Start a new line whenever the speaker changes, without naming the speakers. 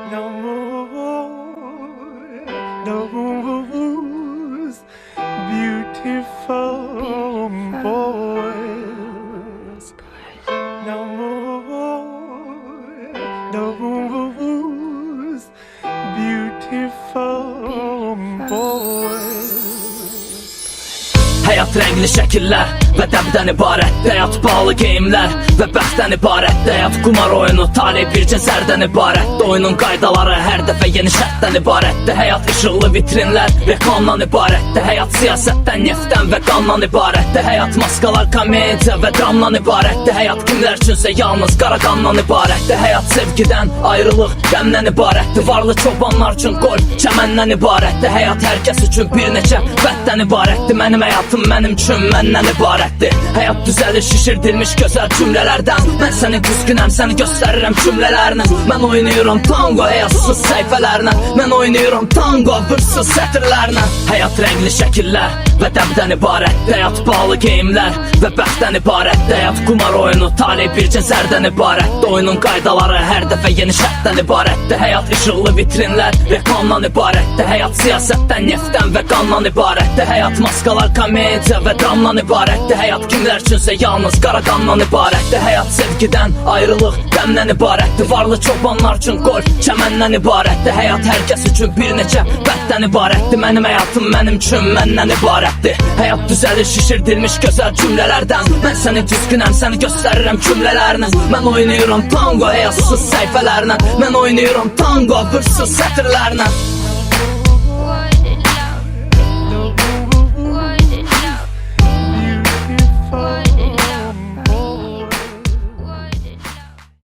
No more, no moves, beautiful boys. No more, no moves, beautiful boys.
Həyat rəngli şəkillər və dəbdən ibarətdir. Həyat pahalı geyimlər və bəxtdən ibarətdir. Həyat qumar oyunu, talih bircə zərdən ibarətdir. Oyunun qaydaları hər dəfə yeni şərtdən ibarətdir. Həyat işıqlı vitrinlər, reklamdan ibarətdir. Həyat siyasətdən, neftdən və qandan ibarətdir. Həyat maskalar, komediya və dramdan ibarətdir. Həyat kimlər üçünsə yalnız qara qandan ibarətdir. Həyat sevgidən, ayrılıq, qəmdən ibarətdir. Varlı çobanlar üçün qol, çəməndən ibarətdir. Həyat hər kəs üçün bir neçə vəddən ibarətdir. Mənim həyatım mənim üçün məndən ibarətdir. Həyat düzəlir şişirdilmiş gözəl cümlələrdən. Mən səni düzgünəm, səni göstərirəm cümlələrlə. Mən oynayıram tango həyatsız səhifələrlə. Mən oynayıram tango vırsız sətirlərlə. Həyat rəngli şəkillər və dəbdən ibarətdir. Həyat pahalı geyimlər və bəxtdən ibarətdir. Həyat qumar oyunu, talih bircə zərdən ibarətdir. Oyunun qaydaları hər dəfə yeni şərtdən ibarətdir. Həyat işıqlı vitrinlər, reklamdan ibarətdir. Həyat siyasətdən, neftdən və qandan ibarətdir. Həyat maskalar, komediya və dramdan ibarətdir. Həyat kimlər üçünsə yalnız qara qandan ibarətdir. Həyat sevgidən, ayrılıq, qəmdən ibarətdir. Varlı çobanlar üçün qol, çəməndən ibarətdir. Həyat hər kəs üçün bir neçə vəddən ibarətdir. Mənim həyatım mənim üçün məndən ibarətdir. Həyat düzəlir şişirdilmiş gözəl cümlələrdən. Mən səni düzgünəm, səni göstərirəm cümlələrlə. Mən oynayıram tango həyatsız səhifələrlə. Mən oynayıram tango vırsız sətirlərlə.